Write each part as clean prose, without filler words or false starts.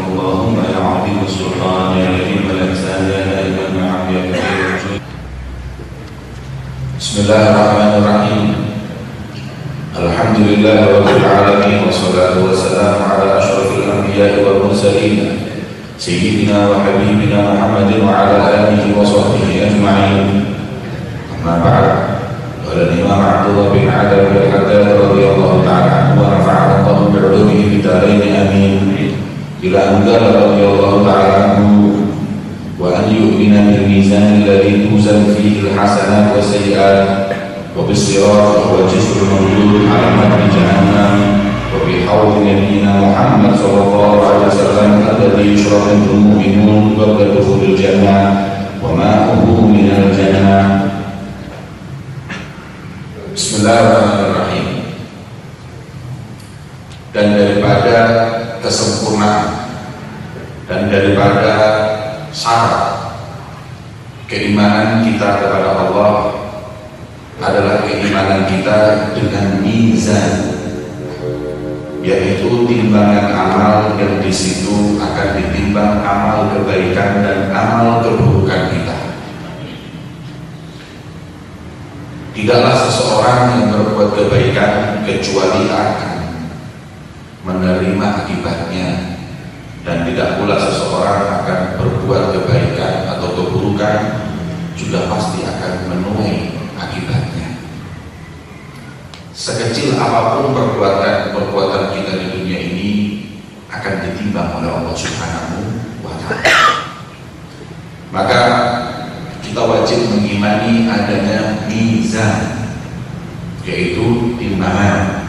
اللهم يا عظيم السلطان يا كريم الإحسان يا دائم النعم يا كريم الجود. بسم الله الرحمن الرحيم. الحمد لله رب العالمين والصلاة والسلام على أشرف الأنبياء والمرسلين سيدنا وحبيبنا محمد وعلى آله وصحبه أجمعين. أما بعد، قال الإمام عبد الله بن عدي بن الحداد رضي الله تعالى عنه ونفعنا الله بعلومه في الدارين آمين. إلى أن قال رضي الله تعالى عنه: وأن يؤمن بالميزان الذي توزن فيه الحسنات والسيئات، وبالصراط والجسر الموجود على متن جهنم، وبحوض نبينا محمد صلى الله عليه وسلم الذي يشرب منه المؤمنون قبل دخول الجنة وماؤه من الجنة. Bismillahirrahmanirrahim. Dan daripada kesempurnaan dan daripada syarat keimanan kita kepada Allah adalah keimanan kita dengan mizan, yaitu timbangan amal yang di situ akan ditimbang amal kebaikan dan amal keburukan kita. Tidaklah seseorang yang berbuat kebaikan kecuali akan menerima akibatnya, dan tidak pula seseorang akan berbuat kebaikan atau keburukan juga pasti akan menuai akibatnya. Sekecil apapun perbuatan kita di dunia ini akan ditimbang oleh Allah Subhanahu wa Ta'ala. Maka kita wajib mengimani adanya mizan, yaitu timbangan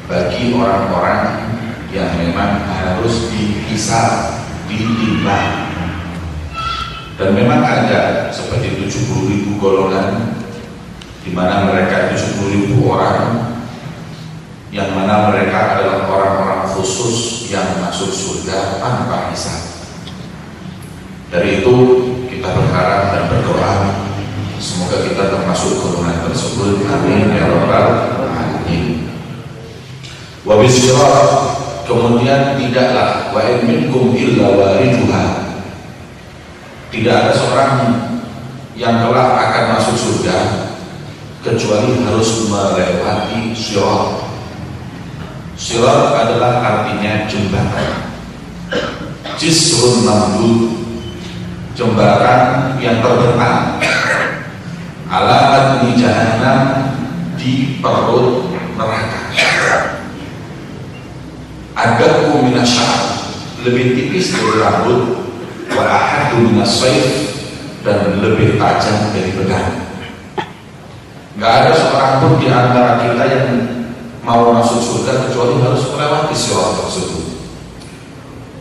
bagi orang-orang yang memang harus dihisab, ditimbang. Dan memang ada seperti 70.000 golongan, di mana mereka 70.000 orang, yang mana mereka adalah orang-orang khusus yang masuk surga tanpa hisab. Dari itu kita berharap dan berdoa semoga kita termasuk golongan tersebut. Amin ya rabbal alamin. Wa bisyirat, kemudian tidaklah wa in minkum illa wariduha, tidak ada seorang yang kelak akan masuk surga kecuali harus melewati sirat. Sirat adalah artinya jembatan, jisrun mamdud, jembatan yang terbentang, alamat di jahannam, di perut neraka. Adaku minasyar, lebih tipis dari rambut, wa ahadu minasayf, dan lebih tajam dari pedang. Gak ada seorang pun di antara kita yang mau masuk surga kecuali harus melewati sirat tersebut,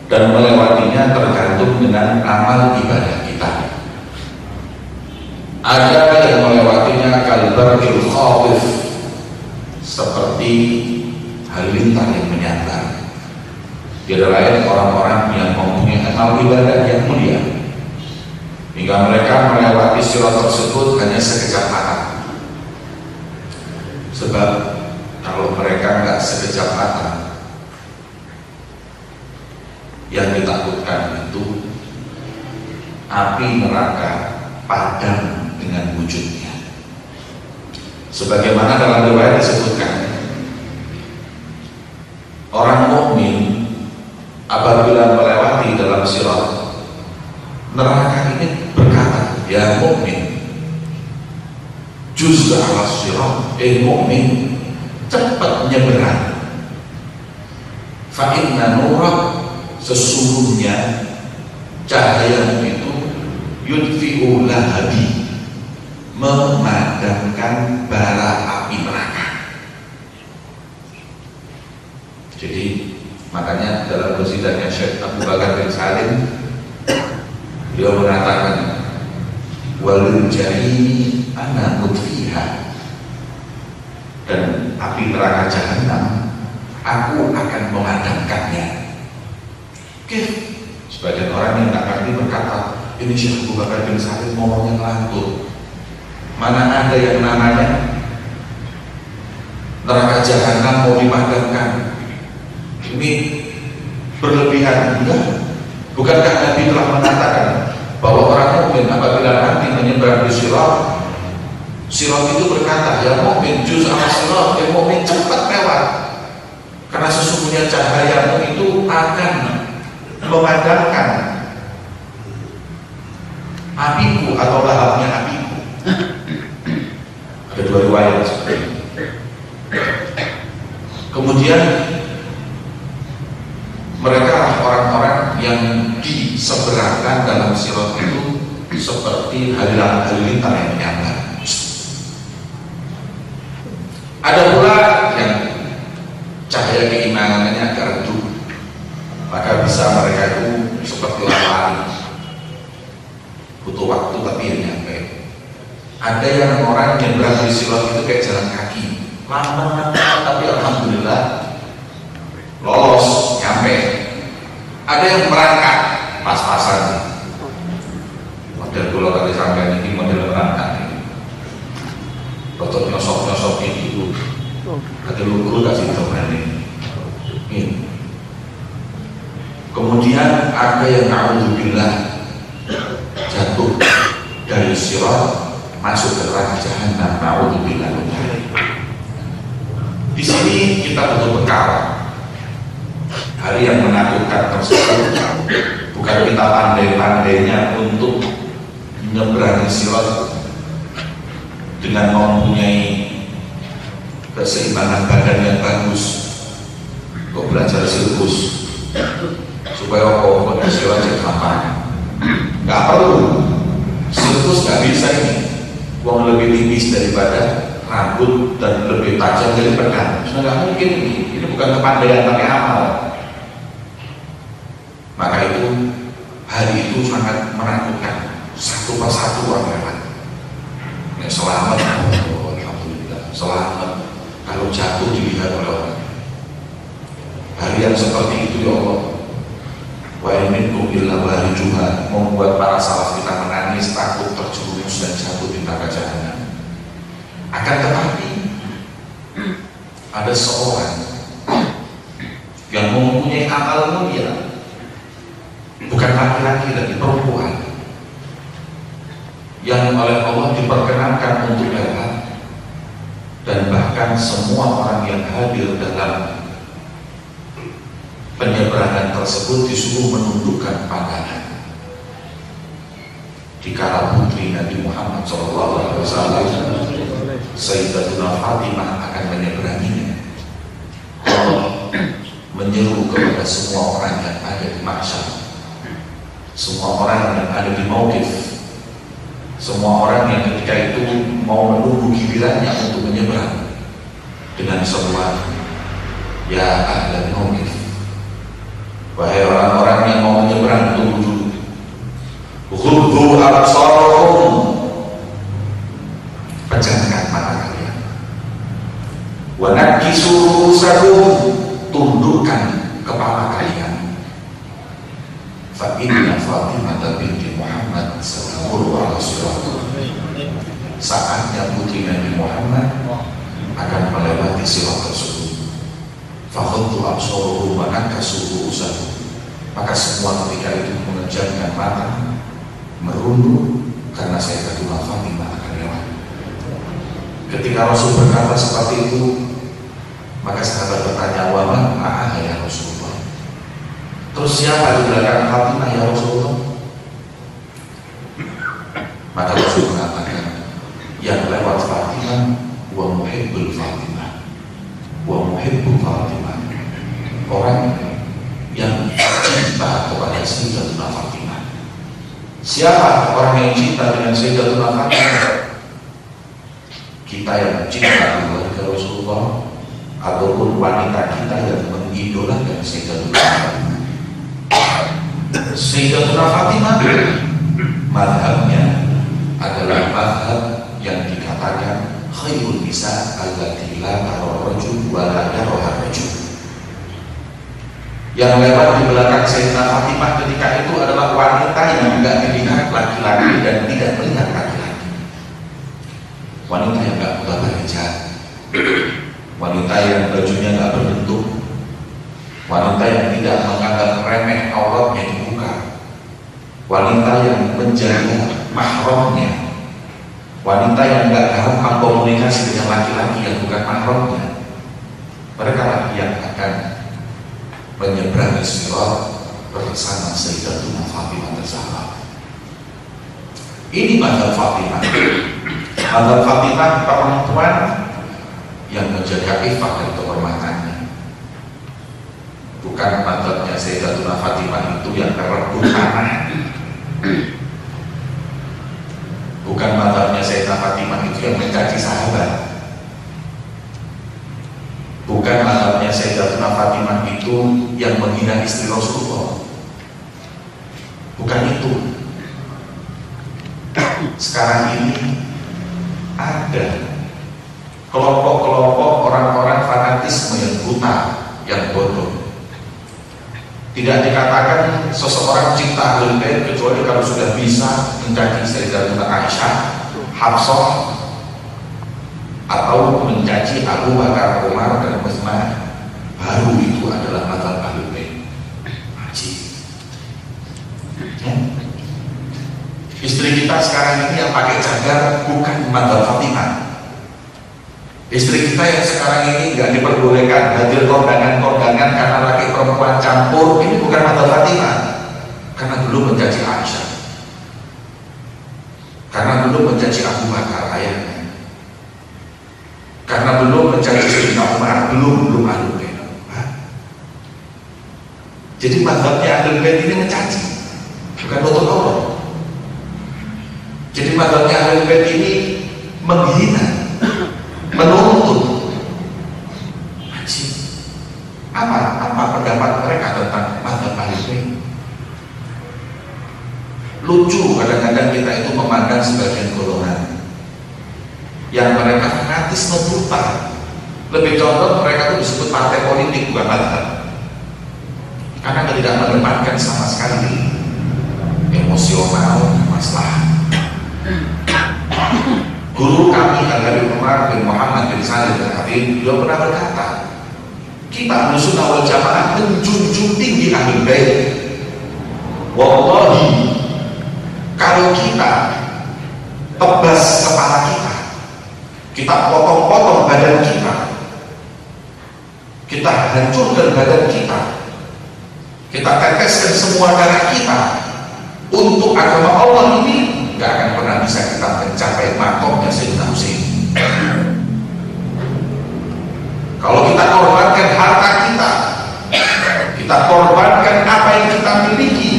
dan melewatinya tergantung dengan amal ibadah kita. Ada yang melewatinya kalbarqil khatif, seperti halilintar yang menyambar. Tiada lain orang-orang yang mempunyai amal ibadah yang mulia, hingga mereka melewati sirat tersebut hanya sekejap mata. Sebab kalau mereka nggak sekejap mata, yang ditakutkan itu api neraka padam dengan wujudnya. Sebagaimana dalam riwayat disebutkan, orang mukmin apabila melewati dalam sirat, neraka ini berkata, ya mukmin, juz ala sirat, mukmin, cepat nyeberang. Fa inna nurak, sesungguhnya cahaya itu yudfi'u lahabi, memadamkan bara api neraka. Jadi makanya dalam qasidah Syekh Abu Bakar bin Salim, beliau mengatakan, walil jahimi ana mutfiha, dan api neraka jahanam aku akan memadamkannya. Sebagian orang yang tak ngerti berkata, ini Syekh Abu Bakar bin Salim ngomongnya ngelantur. Mana ada yang namanya neraka jahanam mau dipadamkan? Ini berlebihan? Enggak. Bukankah Nabi telah mengatakan bahwa orang mukmin apabila nanti menyeberang di sirat, sirat itu berkata, ya mukmin juz ala sirat, ya mukmin cepat lewat, karena sesungguhnya cahayamu itu akan memadamkan apiku atau lahapnya apiku. Ada dua riwayat seperti itu. Kemudian mereka orang-orang yang diseberangkan dalam sirat itu seperti halilintar yang menyambar. Ada pula yang cahaya keimanannya agak redup, maka bisa mereka itu seperti lari, butuh waktu tapi yang nyampe. Ada yang orang yang berada di sirat itu kayak jalan kaki, lama tapi alhamdulillah lolos nyampe. Ada yang merangkak pas-pasan, model pulau tadi sampai ini model merangkak ini, rotot nyosok itu ada lugu kasih coba ini. Kemudian ada yang na'udzubillah jatuh dari sirat masuk ke neraka jahanam, na'udzubillah. Di sini kita butuh bekal. Hari yang menakutkan tersebut bukan kita pandai-pandainya untuk menyeberangi sirat dengan mempunyai keseimbangan badan yang bagus, kok belajar sirkus supaya kok sirat jadi gampang. Nggak perlu, sirkus nggak bisa ini. Uang lebih tipis daripada rambut dan lebih tajam dari pedang, sudah nggak mungkin ini bukan kepandaian tapi amal. Maka itu hari itu sangat menakutkan, satu persatu orang lewat. Ya, selamat, oh, alhamdulillah, selamat. Kalau jatuh dilihat oleh orang. Hari yang seperti itu ya Allah, wa minkum illa wariduha, membuat para salaf kita menangis takut terjerumus dan jatuh di neraka jahanam. Akan tetapi ada seorang yang mempunyai amal mulia, bukan laki-laki lagi, perempuan, yang oleh Allah diperkenankan untuk lewat, dan bahkan semua orang yang hadir dalam penyeberangan tersebut disuruh menundukkan pandangan. Dikala putri Nabi Muhammad SAW, Sayyidatuna Fatimah akan menyeberanginya, Allah menyeru kepada semua orang yang ada di mahsyar, semua orang yang ada di mauqif, semua orang yang ketika itu mau menunggu gilirannya untuk menyeberang, dengan seruan, ya ahlan mauqif, wahai orang-orang yang mau menyeberang, tunggu dulu. Ghuddu absarakum, pejamkan mata kalian. Wa nakisu ru'usakum, tundukkan kepala kalian. Fa inna Fatimah binti Muhammad satamurru ala sirat. Saatnya putri Nabi Muhammad akan melewati sirat tersebut. Fa ghuddu absarakum wa nakasu ru'usakum, maka semua ketika itu mengerjakan mata, merunduk, karena Sayyidatuna Fatimah akan lewat. Ketika Rasul berkata seperti itu, maka sahabat bertanya, wa man ma'aha ya Rasulullah? Terus siapa di belakang Fatimah ya Rasulullah? Maka Rasul mengatakan, yang lewat Fatimah wa muhibbul Fatimah, wa muhibbul Fatimah, orang yang cinta kepada Sayyidatuna Fatimah. Siapa orang yang cinta dengan Sayyidatuna Fatimah? Kita yang cinta kepada Rasulullah, ataupun wanita kita yang mengidolakan Sayyidatuna Fatimah. Sayyidatuna Fatimah madhabnya adalah madhab yang dikatakan khairun nisa allati la tara rajul wa la yaraha rajul. Yang lewat di belakang Sayyidatuna Fatimah ketika itu adalah wanita yang tidak dilihat laki-laki dan tidak melihat laki-laki, wanita yang tidak pakai hijab, wanita yang bajunya nggak berbentuk, wanita yang tidak menganggap remeh auratnya dibuka, wanita yang menjaga mahramnya, wanita yang nggak gampang komunikasi dengan laki-laki yang bukan mahramnya. Mereka lah yang akan menyeberangi sirat bersama Sayyidatuna Fatimah Zahra. Ini mazhab Fatimah. Mazhab Fatimah perempuan yang menjaga iffah dan kehormatannya. Bukan mazhabnya Sayyidatuna Fatimah itu yang merebut tanah. Bukan mazhabnya Sayyidatuna Fatimah itu yang mencaci sahabat. Bukan mazhabnya Sayyidatuna Fatimah itu yang menghina istri Rasulullah. Bukan itu. Sekarang ini ada kelompok-kelompok orang-orang fanatisme yang buta, yang bodoh. Tidak dikatakan seseorang cinta ahlul bait kecuali kalau sudah bisa mencaci Sayyidatuna Aisyah, Hafsah, atau mencaci Abu Bakar, Umar, dan Utsman. Baru itu adalah mazhab ahlul bait. Istri kita sekarang ini yang pakai cadar bukan mazhab Fatimah. Istri kita yang sekarang ini nggak diperbolehkan hadir kondangan-kondangan karena laki perempuan campur, ini bukan mazhab Fatimah. Karena belum mencaci Aisyah, karena belum mencaci Abu Bakar ayahnya, karena belum mencaci Sayyidina Umar, belum ahlul bait. Jadi mazhabnya ahlul bait ini mencaci, bukan nutup aurat. Jadi mazhabnya ahlul bait ini menghina, menuntut. Apa pendapat mereka tentang mazhab ahlul bait? Lucu kadang-kadang kita itu memandang sebagian golongan yang mereka fanatisme buta. Lebih contoh mereka itu disebut partai politik, bukan mazhab, karena tidak menempatkan sama sekali emosional masalah. Guru kami Al-Habib Umar bin Muhammad bin Salim Al-Habib, beliau pernah berkata, kita Ahlussunnah wal Jamaah menjunjung tinggi ahlul bait. Wallahi, kalau kita tebas kepala kita potong-potong badan kita hancurkan badan kita teteskan semua darah kita untuk agama Allah ini, nggak akan pernah bisa kita mencapai makomnya Sayyidina Husain. Kalau kita korbankan harta kita korbankan apa yang kita miliki,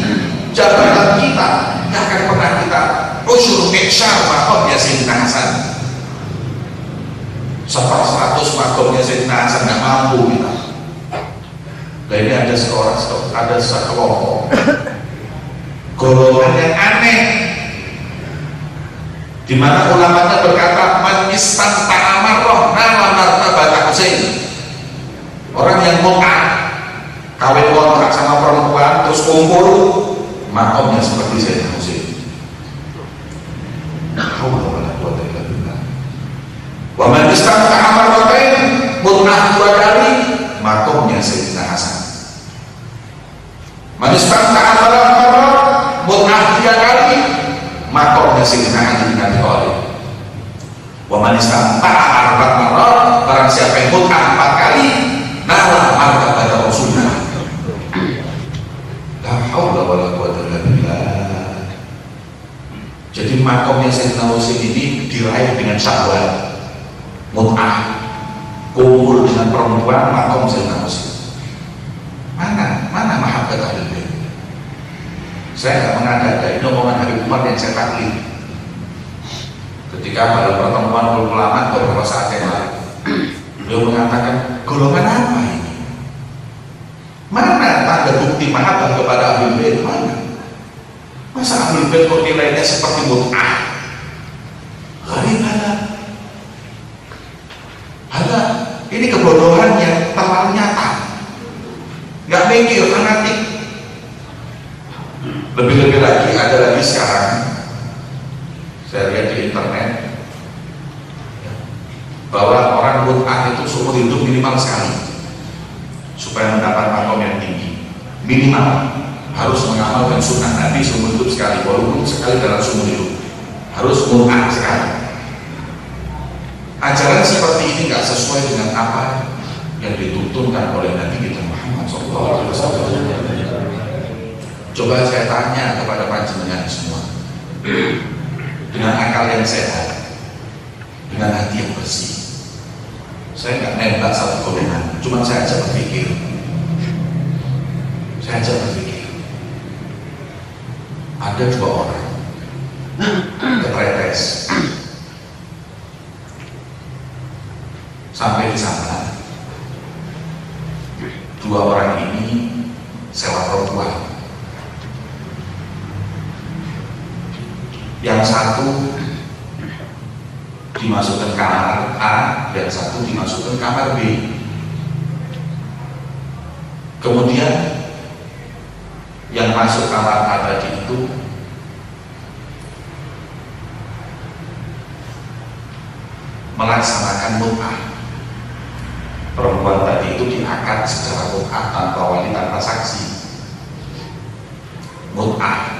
jabatan kita, nggak akan pernah kita usyur miksyar makomnya Sayyidina Hasan. 100 makomnya Sayyidina Hasan nggak mampu kita. Nah, ini ada sekelompok golongan yang aneh, di mana ulamanya berkata, man istanta amarroh nala martabat Husain. Orang yang mukah kawin kontrak sama perempuan terus kumpul, makomnya seperti Sayyidina Husain. Wa man istanta amarrotain mut'ah 2 kali, makomnya Sayyidina Hasan. Man istanta amarroh mut'ah 3 kali, makomnya Sayyidina Ali bin Abi Thalib. Wa man istata'a arba'at marrat, barang siapa yang mut'ah 4 kali, nala martabat Rasulullah. La haula wala quwwata illa billah. Jadi makomnya Sayyidina Husain ini diraih dengan syahwat, mut'ah, kumpul dengan perempuan, makom Sayyidina Husain. Mana mahabbat ahlul bait? Saya nggak mengada-ada, ini omongan Habib Umar yang saya taklid ketika pada pertemuan ulama beberapa saat yang lalu. Beliau mengatakan, golongan apa ini? Mana tanda bukti mahabbah kepada ahlul bait? Mana? Masa ahlul bait kok nilainya seperti mut'ah? Ada, ini kebodohan yang terlalu nyata, nggak mikir, fanatik. Lebih-lebih lagi, ada lagi sekarang saya lihat di internet bahwa orang mut'ah itu seumur hidup minimal sekali. supaya mendapat makom yang tinggi. Minimal harus mengamalkan sunnah Nabi seumur hidup sekali, walaupun sekali dalam seumur hidup, harus mut'ah sekali. Ajaran seperti ini nggak sesuai dengan apa yang dituntunkan oleh Nabi kita Muhammad SAW. Coba saya tanya kepada panjenengan semua, dengan akal yang sehat, dengan hati yang bersih, saya nggak nembak satu golongan, cuma saya aja berpikir, ada dua orang kepretes sampai di sana. Dua orang ini sewa perempuan. Yang satu dimasukkan kamar A, yang satu dimasukkan kamar B. Kemudian yang masuk kamar A tadi itu melaksanakan mut'ah. Perempuan tadi itu diakad secara mut'ah tanpa wali, tanpa saksi. Mut'ah.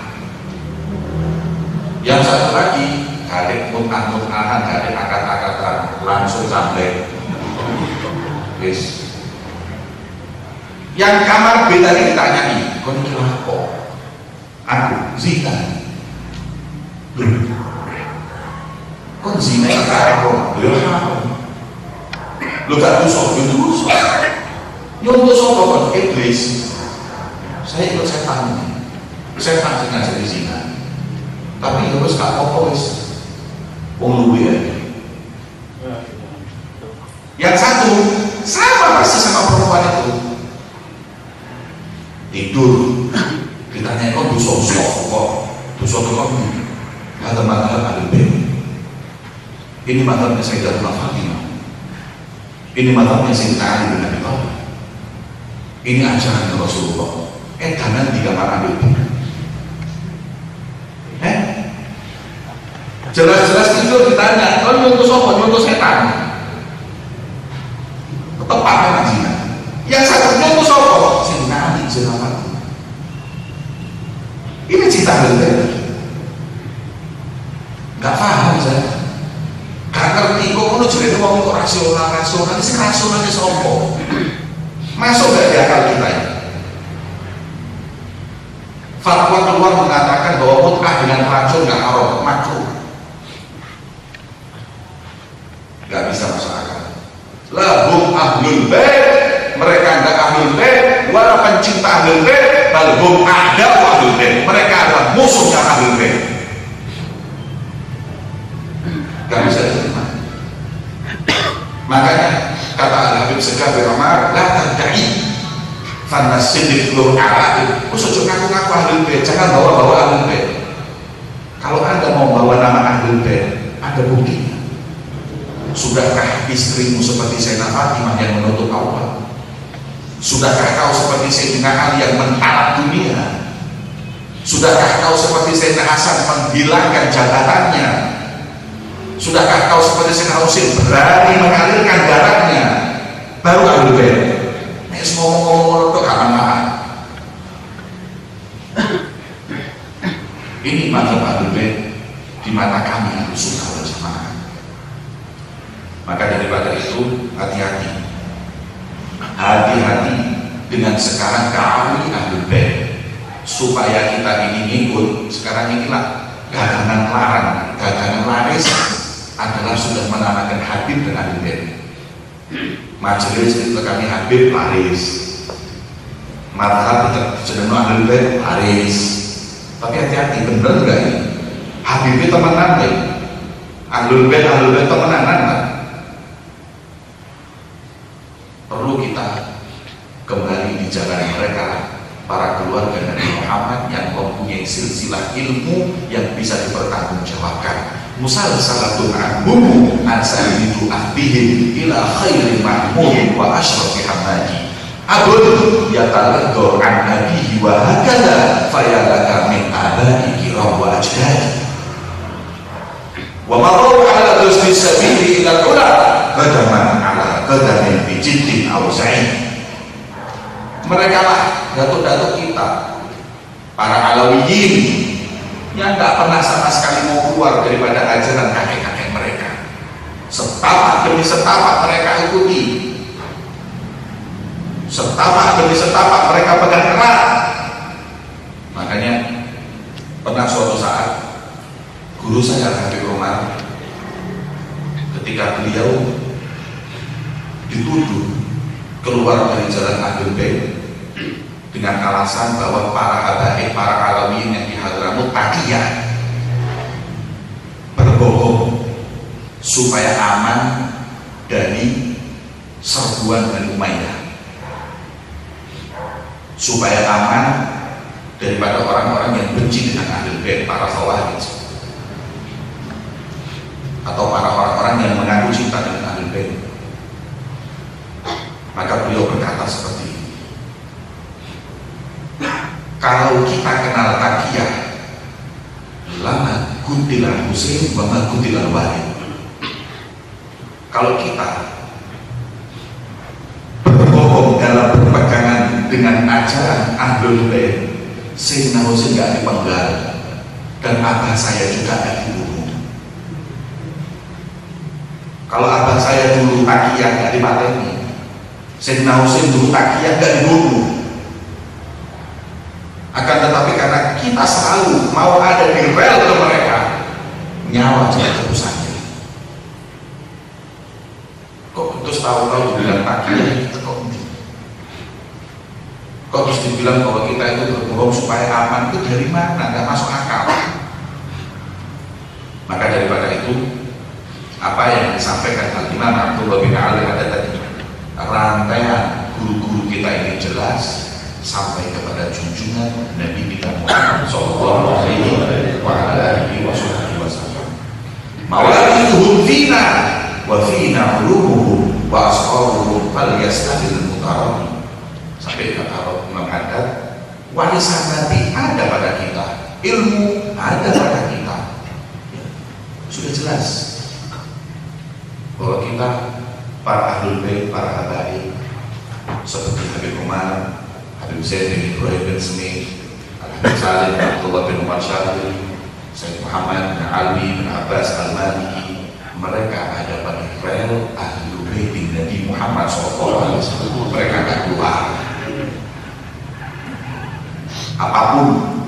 Yang satu lagi gak mut'ahan, gak ada akad-akadan, langsung sampai. Yes. Yang kamar B tadi ditanyai, kau ini apa? Aku zina. Kau zina itu apa? Lu gak dosa, ya untuk sopo kan iblis. Saya ikut setan sengaja di zina. Tapi ya wis gak apa-apa wis. Wong luwe aja. Yang satu sama persis sama perempuan itu. Tidur, ditanya kok dosa kok mata-mata ada ben. Ini matanya Sayyidatuna Fatimah. Ini matanya Sayyidina Ali bin Abi Thalib. Ini ajaran Rasulullah. Jangan di kamar ambil. Jelas-jelas tidur ditanya, kau nyontoh sopo, nyontoh setan. Tepat kan zina. Yang satu nyontoh sopo, Sayyidina Ali bin Abi Thalib. Ini cinta bener. Gak paham saya. Gak ngerti kok ngono jenenge wong kok rasional sing rasional ki sapa? Masuk gak di akal kita ini? Fatwa keluar mengatakan bahwa mut'ah dengan racun gak haram, makruh. Gak bisa masuk akal. Lahum ahlul bait, mereka enggak ahlul bait, wala pencinta ahlul bait, bal hum a'da'u ahlul bait. Mereka adalah musuhnya ahlul bait. Gak bisa diterima. Makanya kata Al-Habib Segaf bin Umar, la tadda'i fannas siddiq lur a'la'i. Usah ngaku-ngaku ahlul bait, jangan bawa-bawa ahlul bait. Kalau Anda mau bawa nama ahlul bait, ada buktinya. Sudahkah istrimu seperti Sayyidina Fatimah yang menutup aurat? Sudahkah kau seperti Sayyidina Ali yang mentalak dunia? Sudahkah kau seperti Sayyidina Hasan menghilangkan jabatannya? Sudahkah kau seperti Sayyidina Husain berani mengalirkan darahnya? Baru ahlul bait. Nek ngomong-ngomong itu kapan-kapan. Ini mazhab ahlul bait di mata kami Ahlus Sunnah wal Jamaah. Maka daripada itu hati-hati dengan sekarang kami ahlul bait, supaya kita ini ngikut. Sekarang inilah dagangan larang, dagangan laris adalah sudah menamakan Habib dan ahlul bait. Majelis itu kami Habib laris, madhab jeneng ahlul bait laris. Tapi hati-hati, bener enggak ini? Habib itu temenan nih, ahlul bait temenan kan? Perlu kita kembali di jalan mereka, para keluarga Nabi Muhammad yang mempunyai silsilah ilmu yang bisa dipertanggungjawabkan. Musalsalatun anhum ansalidu ahdihim ila khairil mahmud wa ashrafil hamadi. Abun yatalador an abihi wa hakada fayalaka min abai kiram wa ajdadi. Wa marau ala dusni sabili ila ula qadaman ala qadamin bijiddin aw sa'id. Mereka lah datuk-datuk kita, para Alawiyin yang nggak pernah sama sekali mau keluar daripada ajaran kakek-kakek mereka. Setapak demi setapak mereka ikuti, setapak demi setapak mereka pegang erat. Makanya pernah suatu saat guru saya Habib Umar, ketika beliau dituduh keluar dari jalan Ahlul Bait dengan alasan bahwa para habaib, para alawiyin yang di Hadramut takiyah, berbohong supaya aman dari serbuan Bani Umayyah, supaya aman daripada orang-orang yang benci dengan Ahlul Bait, para Khawarij, atau para orang-orang yang mengaku cinta dengan Ahlul Bait. Maka beliau berkata seperti ini, kalau kita kenal takiyah, lama kuntilah Husain wa ma kuntilah Walid. Kalau kita berbohong dalam berpegangan dengan ajaran Ahlul Bait, Sayyidina Husain gak dipenggal dan abah saya juga gak dibunuh. Kalau abah saya dulu takiyah gak dipateni, Sayyidina Husain dulu takiyah gak dibunuh. Akan tetapi karena kita selalu mau ada di rel ke mereka, nyawa jadi tebusannya. Kok terus tahu-tahu bilang takiyah kita kok terus dibilang bahwa kita itu berbohong supaya aman, itu dari mana? Nggak masuk akal. Maka daripada itu, apa yang disampaikan Al-Imam Abdullah bin Ali ada tadi, rantaian guru-guru kita ini jelas sampai kepada junjungan Nabi kita Muhammad sallallahu alaihi wasallam. Mawalituhum fina wa fina ulumuhum wa ashabuhum falyastadil mutarabbi. Sampai kata Imam Haddad, warisan Nabi ada pada kita, ilmu ada pada kita. Ya, sudah jelas bahwa kita para Ahlul Bait, para habaib seperti Habib Umar, Habib Zain bin Ibrahim bin Smith, Habib Salim bin Abdullah bin Umar Syahid, Sayyid Muhammad bin Ali bin Abbas Al-Maliki, mereka ada pada rel Ahlul Bait Nabi Muhammad SAW. Mereka tak keluar. Apapun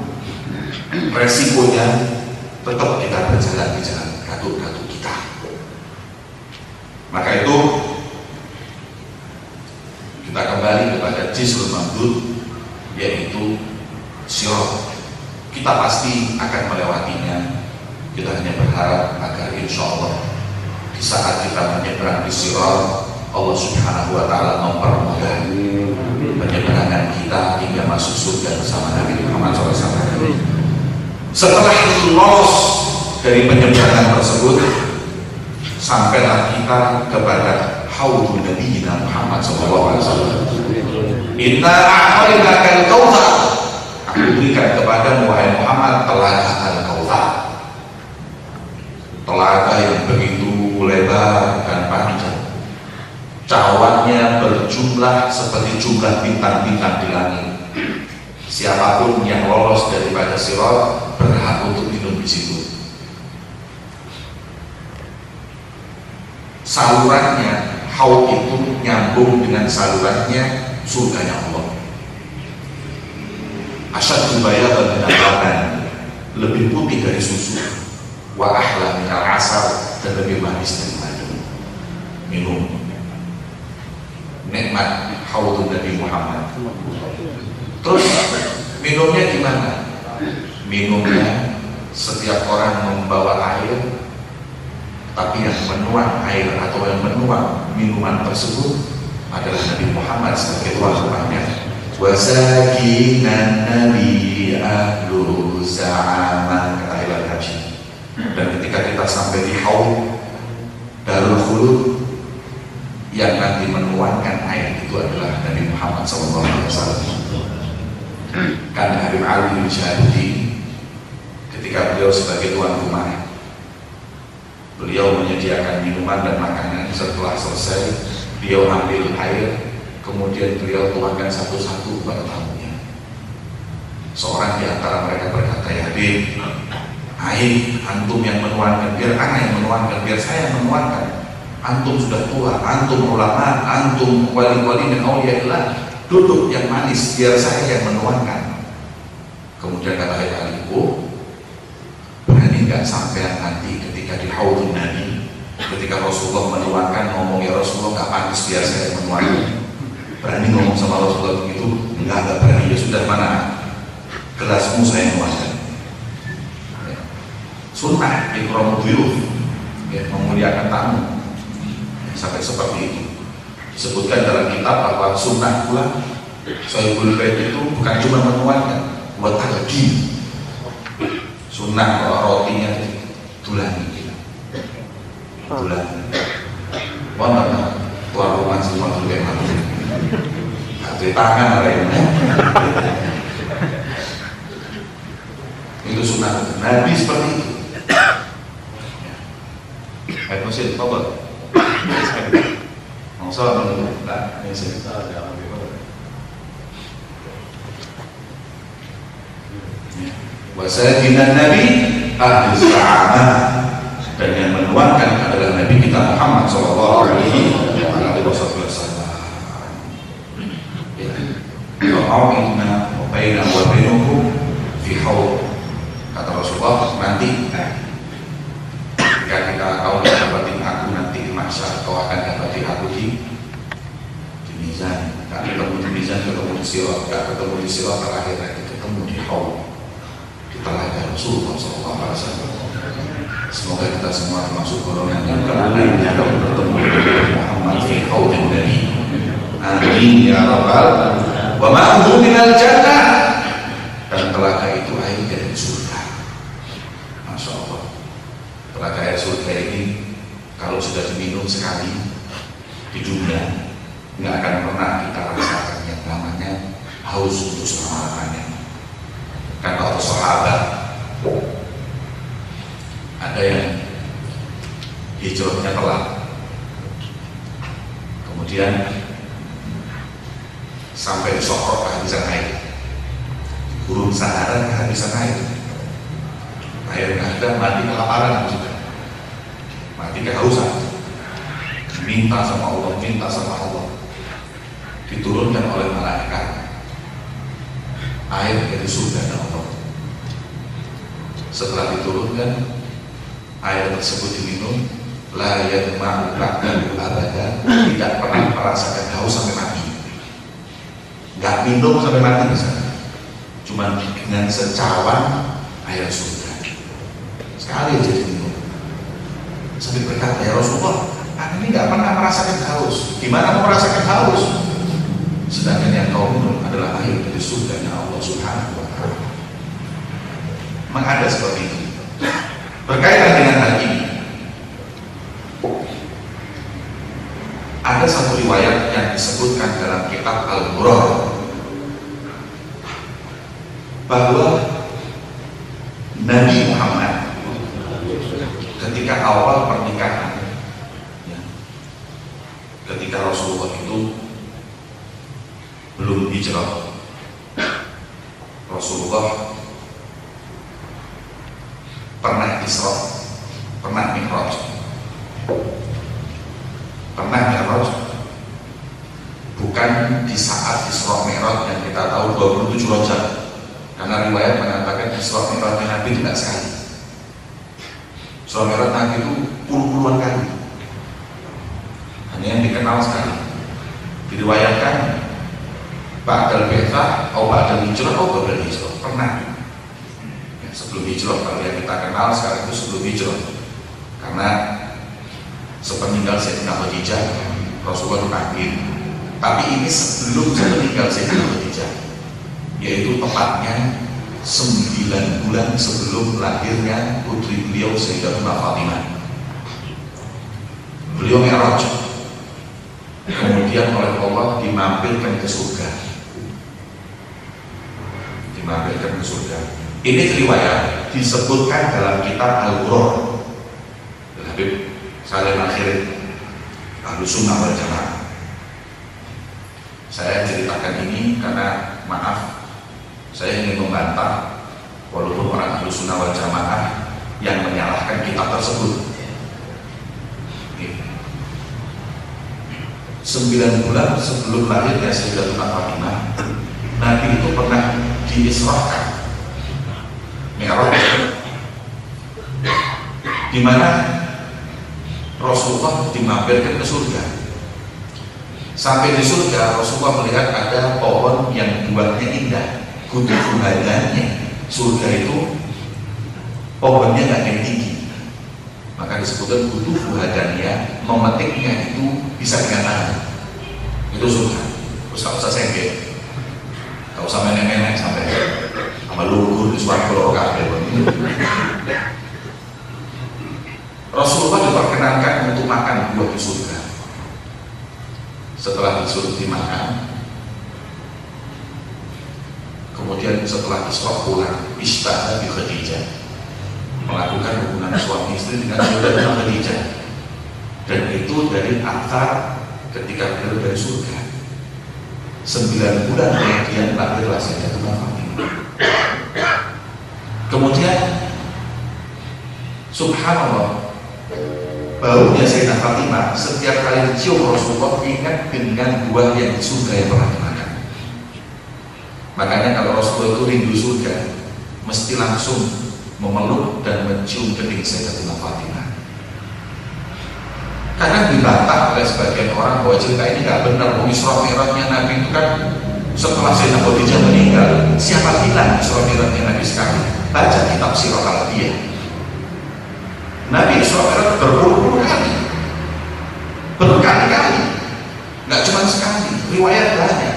resikonya, tetap kita berjalan di jalan datuk-datuk kita. Maka itu kita kembali kepada Jisrul Mamdud, yaitu sirat. Kita pasti akan melewatinya. Kita hanya berharap agar insya Allah di saat kita menyeberang di sirat, Allah Subhanahu wa Ta'ala mempermudah penyeberangan kita hingga masuk surga bersama Nabi Muhammad SAW. Setelah itu lolos dari penyeberangan tersebut, sampailah kita kepada haudun Nabi Muhammad SAW. Inna a'tainaka al-kautsar, aku berikan kepada wahai Muhammad telaga al-kautsar, telaga yang begitu lebar dan panjang. Cawannya berjumlah seperti jumlah bintang-bintang di langit. Siapapun yang lolos daripada sirat berhak untuk minum di situ. Salurannya, haud itu nyambung dengan salurannya surganya Allah. Asyaddu bayadan min al-laban, lebih putih dari susu. Wa ahla min al-asal, dan lebih manis dari madu. Minum. Nikmat haudun Nabi Muhammad. Terus minumnya gimana? Minumnya setiap orang membawa air, tapi yang menuang air atau yang menuang minuman tersebut adalah Nabi Muhammad sebagai tuan rumahnya. Wasakinan Nabi ahlu za'aman, kata Hilal Haji. Dan ketika kita sampai di haud Darul Khulud, yang nanti menuangkan air itu adalah Nabi Muhammad SAW. Karena Habib Ali bin Syahidi, ketika beliau sebagai tuan rumah, beliau menyediakan minuman dan makanan. Setelah selesai, beliau ambil air, Kemudian beliau tuangkan satu-satu kepada tamunya. Seorang di antara mereka berkata, ya Habib, ayo antum yang menuangkan, biar anak yang menuangkan, biar saya yang menuangkan. Antum sudah tua, antum ulama, antum wali-wali min auliyaillah, duduk yang manis, biar saya yang menuangkan. Kemudian kata Habib Ali, berani nggak sampai nanti ketika di haudun Nabi, ketika Rasulullah menuangkan, ngomong, ya Rasulullah nggak pantas biar saya yang menuangkan. Berani ngomong sama Rasulullah begitu? Enggak berani. Ya sudah, mana gelasmu saya menuangkan. Sunnah ikramul duyuf, ya, memuliakan tamu, sampai seperti itu. Disebutkan dalam kitab bahwa sunnah pula Sahihul Bait itu bukan cuma menuangkan, buat lagi sunnah bahwa rotinya tulang mana tuan rumah semua tuh kayak mana hati tangan lainnya itu sunnah Nabi seperti itu. Baik Musyid, tolong. Salam dulu. Nah, ini saya Wasajinan Nabi ahli sa'amah, dan yang menuangkan adalah Nabi kita Muhammad sallallahu alaihi wasallam. Wa'awinna wa baina wa bainukum fi haud. Kata Rasulullah, nanti ketika kau dapatin aku nanti di mahsyar, kau akan dapatin aku di mizan. Gak ketemu di mizan, ketemu di sirat. Gak ketemu di sirat, terakhir lagi ketemu di haud, di telaga Rasulullah SAW. Semoga kita semua termasuk golongan yang kemudian akan bertemu dengan Muhammad fi haudin Nabi. Amin ya rabbal wa ma'ahu minal jannah. Dan telaga itu air dari surga. Masya Allah. Telaga air surga ini kalau sudah diminum sekali di dunia, nggak akan pernah kita rasakan yang namanya haus untuk selama-lamanya. Kata sahabat, ada yang hijrahnya telat, kemudian sampai di Sokro kehabisan air, gurun Sahara kehabisan air nggak ada, mati kelaparan juga, mati kehausan, minta sama Allah, diturunkan oleh malaikat air dari surga dan Allah. Setelah diturunkan, air tersebut diminum, la yadma'u ba'dahu abada, tidak pernah merasakan haus sampai mati. Nggak minum sampai mati misalnya, cuma dengan secawan air surga sekali aja diminum. Sampai berkata, ya Rasulullah, aku ini nggak pernah merasakan haus. Gimana mau merasakan haus? Sedangkan yang kau minum adalah air dari surganya Allah Subhanahu wa Ta'ala. Memang ada seperti itu. Berkaitan dengan hal ini, ada satu riwayat yang disebutkan dalam kitab Al-Burhan bahwa Nabi Muhammad ketika awal pernikahan, ya, ketika Rasulullah itu belum hijrah, Rasulullah pernah Isra, pernah Mi'raj. Bukan di saat Isra Mi'raj yang kita tahu 27 Rajab, karena riwayat mengatakan Isra Mi'raj Nabi tidak sekali. Isra Mi'raj Nabi itu puluh-puluhan kali, hanya yang dikenal sekali. Diriwayatkan Ba'dal Bi'tsah atau Ba'dal Hijrah atau Ba'dal Hijrah, pernah ya, sebelum hijrah. Kalau yang kita kenal sekarang itu sebelum hijrah, karena sepeninggal Sayyidina Khadijah Rasulullah dipanggil. Tapi ini sebelum sepeninggal Sayyidina Khadijah, yaitu tepatnya 9 bulan sebelum lahirnya putri beliau Sayyidatuna Fatimah. Beliau Mi'raj, kemudian oleh Allah dimampirkan ke surga. Ini riwayat disebutkan dalam kitab Al-Burhan. Habib Salim Akhir Ahlus Sunnah wal Jamaah. Saya ceritakan ini karena maaf, saya ingin membantah walaupun orang Ahlus Sunnah wal Jamaah yang menyalahkan kitab tersebut. 9 bulan sebelum lahirnya Sayyidatuna Fatimah, Nabi itu pernah diisrahkan Mi'raj, di mana Rasulullah dimampirkan ke surga. Sampai di surga, Rasulullah melihat ada pohon yang buahnya indah, kudu buahnya. Surga itu pohonnya nggak yang tinggi, maka disebutkan kudu buahnya. Memetiknya itu bisa dengan tangan. Itu surga. Terus nggak usah sengke, nggak usah menek-menek sampai sama lugur di suara keluar kabel. Rasulullah diperkenankan untuk makan buah di surga. Setelah disuruh dimakan, kemudian setelah Isra pulang, istana di Khadijah, melakukan hubungan suami istri dengan Sayyidatuna Khadijah, dan itu dari akar ketika beliau dari surga. 9 bulan kemudian lahirlah Sayyidatuna Fatimah. Kemudian subhanallah, baunya Sayyidah Fatimah setiap kali dicium Rasulullah ingat dengan buah yang di surga yang pernah dimakan. Makanya kalau Rasulullah itu rindu surga, mesti langsung memeluk dan mencium kening Sayyidatuna Fatimah. Karena dibantah oleh sebagian orang bahwa cerita ini nggak benar. Isra Mi'rajnya Nabi itu kan setelah Sayyidah Khadijah meninggal. Siapa bilang Isra Mi'rajnya Nabi sekali? Baca kitab Sirah Al-Anbiya. Nabi Isra Mi'raj berpuluh-puluh kali, berkali-kali, nggak cuma sekali. Riwayat banyak.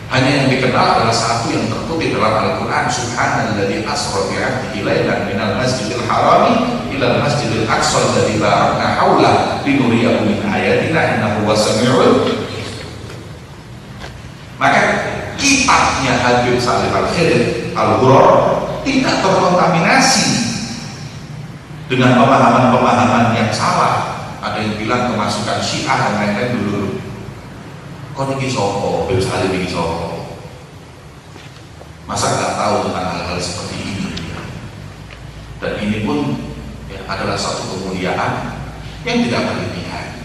Hanya yang dikenal adalah satu yang tertulis dalam Al-Quran, Subhanalladzi asra bi'abdihi lailan minal masjidil harami ilal masjidil aqsa alladzi barakna haulahu linuriyahu min ayatina innahu was-sami'ul. Maka kitabnya Habib Salim Al-Khidr Al-Ghurrar tidak terkontaminasi dengan pemahaman-pemahaman yang salah. Ada yang bilang kemasukan Syiah dan lain-lain dulu. Kau ini sopo, Habib Salim ini sopo. Masa nggak tahu tentang hal-hal seperti ini? Dan ini pun ya, adalah satu kemuliaan yang tidak berlebihan.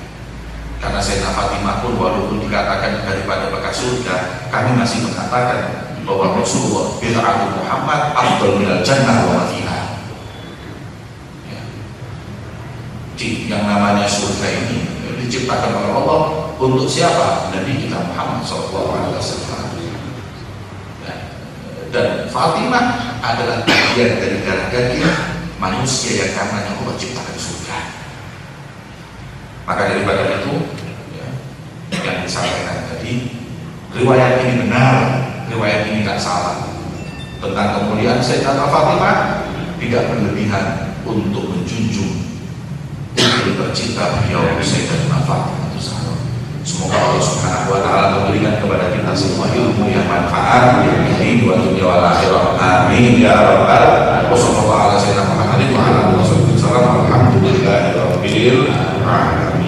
Karena Sayyidah Fatimah pun walaupun dikatakan daripada bekas surga, kami masih mengatakan bahwa Rasulullah bid'atu Muhammad afdal minal jannah wa ma fiha. Yang namanya surga ini diciptakan oleh Allah untuk siapa? Nabi kita Muhammad SAW. Dan Fatimah adalah bagian dari darah daging manusia yang karenanya Allah ciptakan surga. Maka daripada itu ya, yang disampaikan tadi, riwayat ini benar, riwayat ini tidak salah. Tentang kemuliaan Sayyidatuna Fatimah tidak berlebihan untuk menjunjung tercinta beliau Sayyidatuna Fatimah itu salah. Semoga Allah Subhanahu wa taala memberikan kepada kita semua ilmu yang manfaat di dunia wal akhirah. Amin ya rabbal alamin. Wassallallahu ala sayyidina Muhammadin wa ala alihi wasallam. Alhamdulillahirabbil alamin.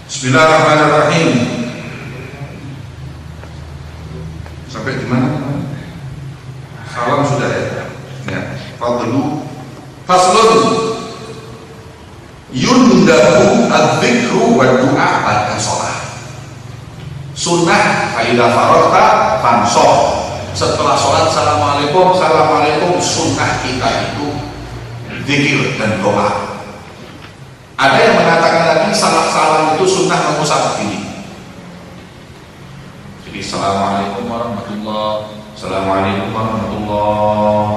Bismillahirrahmanirrahim. Sampai di mana? Salam sudah ya. Ya. Fadlu faslun yundahu adzikru wa du'a pada sholat. Sunnah faidah farota fanshoh. Setelah sholat assalamualaikum, assalamualaikum. Sunnah kita itu zikir dan doa. Ada yang mengatakan lagi salam itu sunnah mengusap begini. Jadi assalamualaikum warahmatullahi, assalamualaikum warahmatullahi.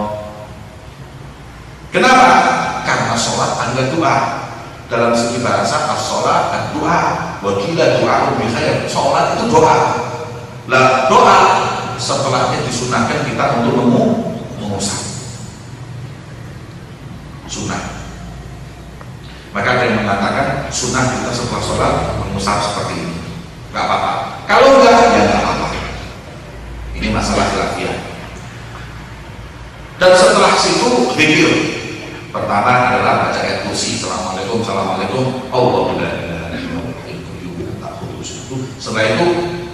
Kenapa? Karena sholat adalah doa. Dalam segi bahasa as-sholat dan doa. Wakilah doa biasanya sholat itu doa. Lah doa setelahnya disunahkan kita untuk mengusap. Sunnah. Maka ada yang mengatakan sunnah kita setelah sholat mengusap seperti ini, nggak apa-apa. Kalau enggak, ya nggak apa-apa. Ini masalah khilafiyah. Dan setelah situ zikir. Pertama adalah baca ayat kursi. Assalamualaikum, assalamualaikum. Allahu la ilaha illallah. Setelah itu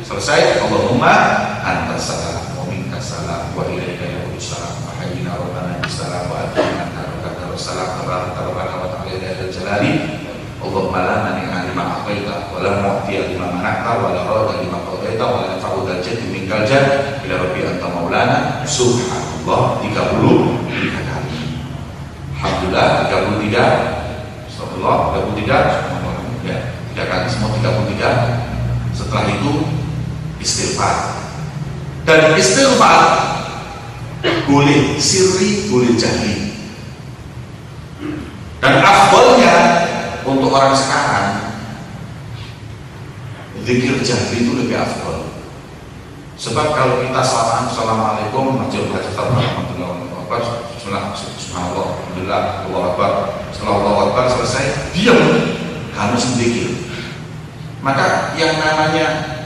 selesai. Allahumma antas salam wa minkas salam wa ilaika ya'udus salam wa hayyina rabbana bisalam wa atina naroka salam tabaraka wa ta'ala ya jalali. Allahumma la mani'a lima a'taita wa la mu'tiya lima mana'ta wa la radda lima qadaita wa la yanfa'u dzal jaddi minkal jadd ila rabbi anta maulana. Subhanallah 33 kali. Alhamdulillah 33. Astagfirullah 33. Ya, 3 kali semua 33. Setelah itu istighfar. Dan istighfar boleh sirri, boleh jahri. Dan afdalnya untuk orang sekarang zikir jahri itu lebih afdal. Sebab kalau kita salaman assalamualaikum warahmatullahi wabarakatuh, subhanallah, alhamdulillah, Allahu akbar, Allahu akbar, selesai, diam, harus zikir. Maka yang namanya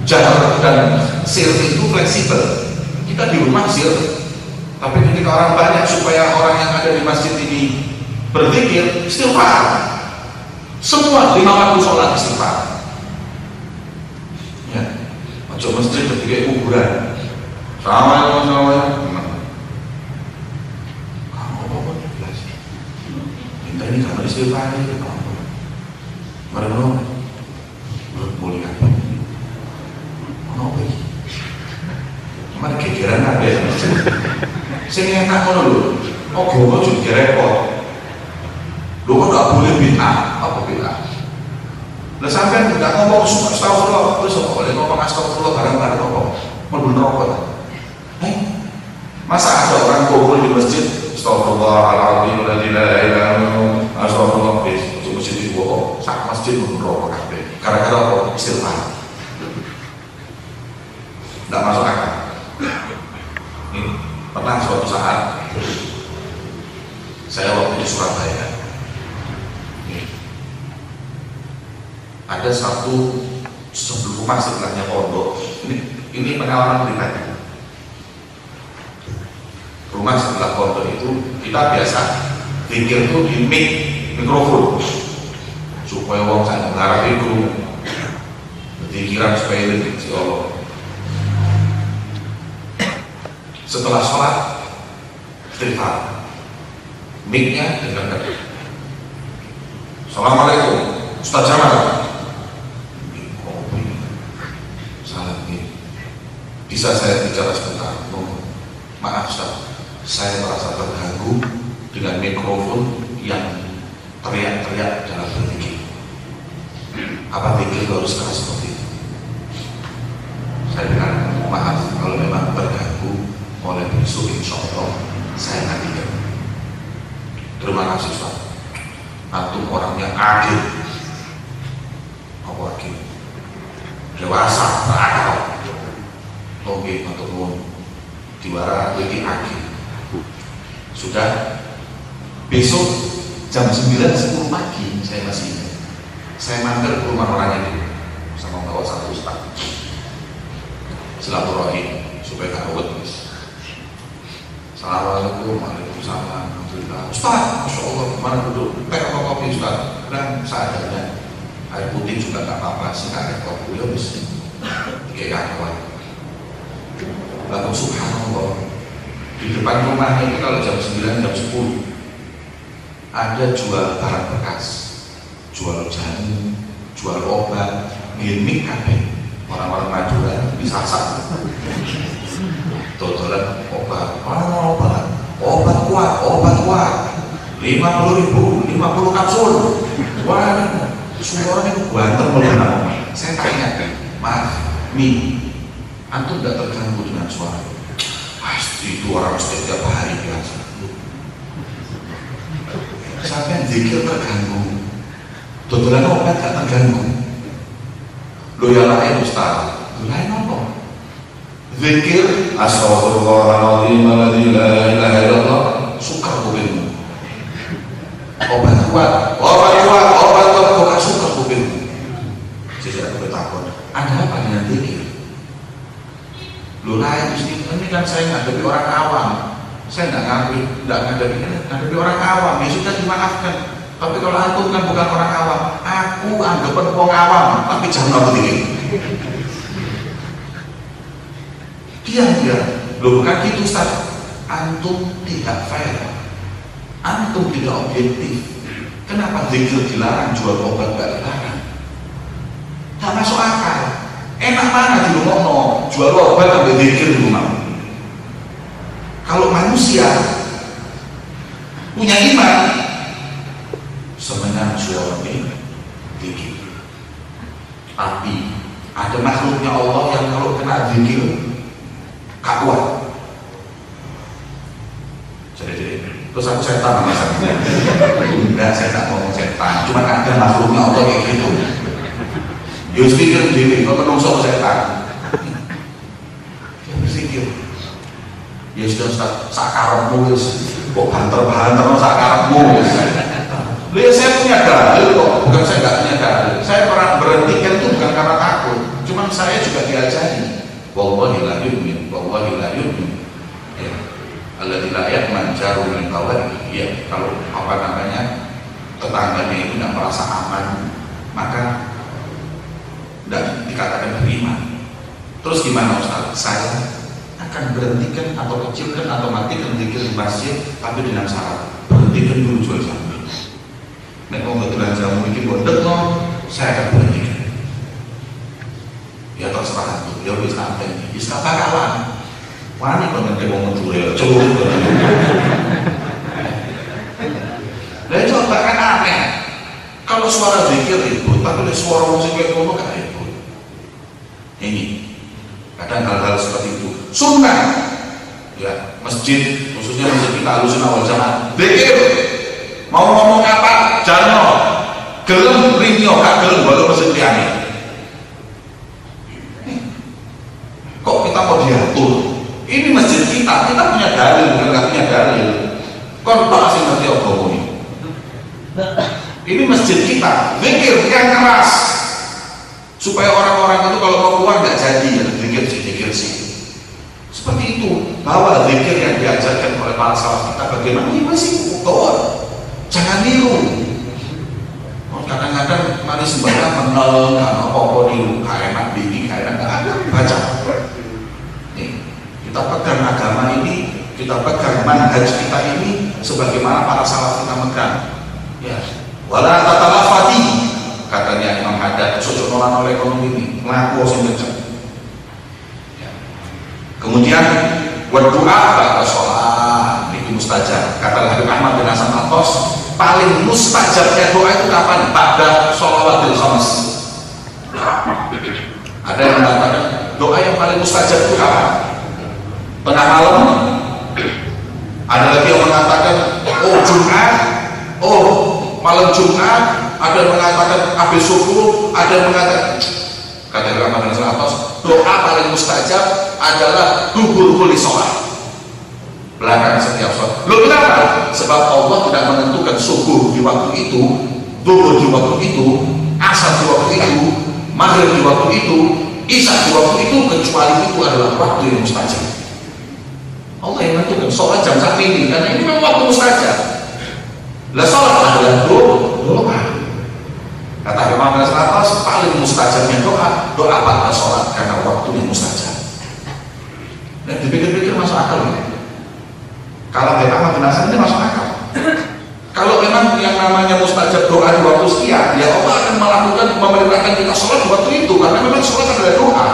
jahr dan sir itu fleksibel. Kita di rumah sir, tapi ketika orang banyak, supaya orang yang ada di masjid ini berzikir, istighfar. Semua 5 waktu sholat istighfar. Ya, masuk masjid ketika kuburan. Assalamualaikum. Kamu apa jelas? Minta ini kamar istighfar ini. Mereka boleh apa? Mau apa? Mana kekiran ada? Saya enak dulu. Oh, gue juga repot. Lu kok gak boleh bid'ah? Apa bid'ah? Lah sampean gak ngomong astagfirullah, terus kok boleh ngomong astagfirullah bareng-bareng apa? Mau rokok. Masa ada orang kumpul di masjid astagfirullahaladzim la ilaha illallah astagfirullah di masjid itu kok sak masjid mau rokok kabeh. Gara-gara apa? Istighfar. Enggak masuk akal. Ini pernah suatu saat saya waktu di Surabaya. Ada satu sebelum rumah sebelahnya pondok. Ini pengalaman pribadi. Rumah sebelah pondok itu kita biasa pikir tuh di mikrofon supaya wong saya ngarap itu pikiran supaya lebih si Allah. Setelah sholat istighfar, mic-nya dengarkan. Assalamualaikum, Ustaz Jamal. Bisa saya bicara sebentar? Maaf Ustaz, saya merasa terganggu dengan mikrofon yang teriak-teriak dalam berzikir. Apa zikir harus keras seperti itu? Saya bilang maaf, kalau memang terganggu, mulai besok insya Allah saya nantikan. Terima kasih Ustaz. Antum orangnya adil, apa adil? Dewasa, berakal. Oke, untuk diwara lebih akil. Sudah besok jam 9:10 pagi saya masih ingat. Saya mampir ke rumah orang itu sama bawa satu ustaz. Silaturahim supaya gak awet. Assalamualaikum, waalaikumsalam, alhamdulillah. Ustaz, masya Allah, mana duduk? Teh atau kopi Ustaz? Dan seadanya. Air putih juga gak apa-apa, sikat kopi ya bisa. Kayak kawan. Lalu subhanallah, di depan rumahnya itu kalau jam 9, jam 10 ada jual barang bekas, jual jamu, jual obat, gimmick kabeh. Orang-orang Madura disasak totolan obat, obat kuat 50.000, 50 kapsul. Wah, semua orang itu berantem melunam. Saya tanya, maaf, antum tidak terganggu dengan suara? Pasti itu orang setiap hari biasa. Sampai zikir terganggu, totolan obat tak terganggu. Lo yang lain Ustaz, lain apa? Zikir astagfirullahaladzim la ilaha illallah, sukar kupingmu. Obat kuat bukan sukar kupingmu. Jadi aku bertakut, ada apa dengan zikir? Saya nggak ngadepi orang awam, ya sudah dimaafkan. Tapi kalau antum kan bukan orang awam, aku anggapan orang awam, tapi jangan aku tinggi. Dia, loh bukan gitu Ustaz. Antum tidak fair, antum tidak objektif. Kenapa zikir dilarang, jual obat gak dilarang? Tak masuk akal. Enak mana di rumah jual obat sampai zikir di rumah. Kalau manusia punya iman, sebenarnya jual zikir. Tapi ada makhluknya Allah yang kalau kena zikir kakuat. Jadi terus aku setan sama saya. Enggak, saya tak ngomong setan. Cuma ada makhluknya Allah kayak gitu. Dia pikir dewi, kalau menungso setan. Dia berpikir, ya sudah Ustaz, sakarepmu kok banter-banter sakarepmu. Lihat saya punya dalil kok, bukan saya nggak punya dalil. Saya pernah berhentikan itu bukan karena takut, cuma saya juga diajari. Wallahi la yu'min, wallahi la yu'min. Ya. Alladzi la ya'man jaru min qawli. Ya, kalau apa namanya tetangganya itu tidak merasa aman, maka tidak dikatakan beriman. Terus gimana Ustaz? Saya akan berhentikan atau kecilkan atau matikan zikir di masjid, tapi dengan syarat berhentikan dulu jual jamu. Nek mau betulan jamu ini bodek saya akan berhentikan. Ya terserah itu, ya wis sampai ini. Wis kawan. Wani kok nek mau ngedure, coba. Lah coba kan aneh. Kalau suara zikir ribut, tapi suara musik kayak ngono kan ribut. Ini kadang hal-hal seperti itu. Sunnah, ya masjid, khususnya masjid kita Ahlussunnah wal Jamaah. Zikir, mau ngomong apa, jangan gelem rinyo, gak gelem walau masjid liyane. Kok kita mau diatur? Ini masjid kita punya dalil, bukan nggak punya dalil. Kon tak sih ngerti apa ini? Ini masjid kita, zikir yang keras supaya orang-orang itu kalau mau keluar nggak jadi ya zikir sih. Seperti itu, bahwa zikir yang diajarkan oleh para salaf kita bagaimana ini masih utuh. Jangan niru. Kadang-kadang mari sembahyang menel, karena apa-apa niru, enak bikin, enak nggak ada baca. Kita pegang agama ini, kita pegang manhaj kita ini sebagaimana para salaf kita megang. Ya, wala tatalafati katanya Imam Haddad, sujud orang oleh ekonomi ini, ngaku sing kenceng. Ya. Kemudian berdoa pada sholat itu mustajab. Kata Habib Ahmad bin Hasan Al-Athos, paling mustajabnya doa itu kapan? Pada sholawatil khams. Ada yang mengatakan doa yang paling mustajab itu kapan? Tengah malam. Ada lagi yang mengatakan Jumat, malam Jumat. Ada yang mengatakan habis subuh. Ada yang mengatakan, kata Imam Al-Athos, doa paling mustajab adalah dubur kulli sholat, belakang setiap sholat. Loh kenapa? Sebab Allah tidak menentukan subuh di waktu itu, duhur di waktu itu, asar di waktu itu, maghrib di waktu itu, isya di waktu itu, kecuali itu adalah waktu yang mustajab. Allah yang menentukan sholat jam saat ini, karena ini memang waktu mustajab. Lah sholat adalah doa. Kata Imam Al-Athos, paling mustajabnya doa pada sholat karena waktu yang mustajab. Dan dipikir-pikir masuk akal ya? Kalau memang penjelasan ini masuk akal. Kalau memang yang namanya mustajab doa di waktu sekian, ya Allah akan melakukan memerintahkan kita sholat di waktu itu, karena memang sholat adalah doa.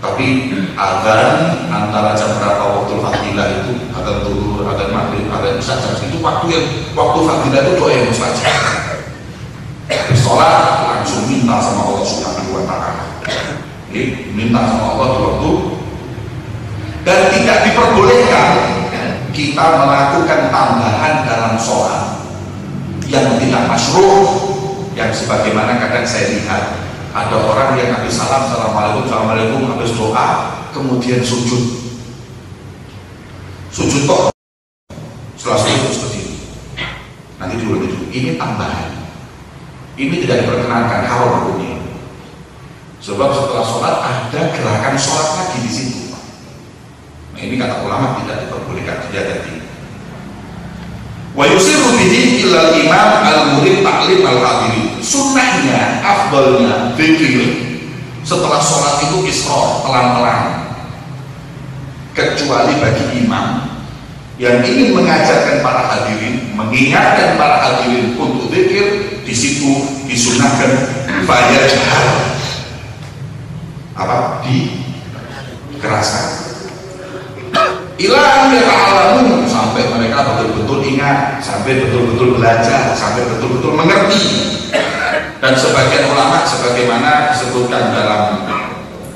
Tapi azan antara jam berapa waktu fadilah itu, azan zuhur, azan maghrib, azan isya, itu waktu fadilah itu doa yang mustajab. Sholat langsung minta sama Allah Subhanahu wa Ta'ala. Minta sama Allah di waktu, dan tidak diperbolehkan kita melakukan tambahan dalam sholat yang tidak masyruh, yang sebagaimana kadang saya lihat ada orang yang habis salam, assalamualaikum, habis doa, kemudian sujud toh, setelah sujud seperti itu. Nanti dulu itu, ini tambahan, ini tidak diperkenankan, haram hukumnya. Sebab setelah sholat ada gerakan sholat lagi di situ. Nah ini kata ulama tidak diperbolehkan. dekat dia tadi. Wa yusiru bihi ilal imam al-murid ta'lim al-hadirin. Sunnahnya, afdalnya zikir setelah sholat itu isra, pelan-pelan, kecuali bagi imam yang ingin mengajarkan para hadirin, mengingatkan para hadirin untuk zikir. Di situ disunahkan fayajhar, dikeraskan, ilah yata'alamu, sampai mereka betul-betul ingat, sampai betul-betul belajar, sampai betul-betul mengerti. Dan sebagian ulama, sebagaimana disebutkan dalam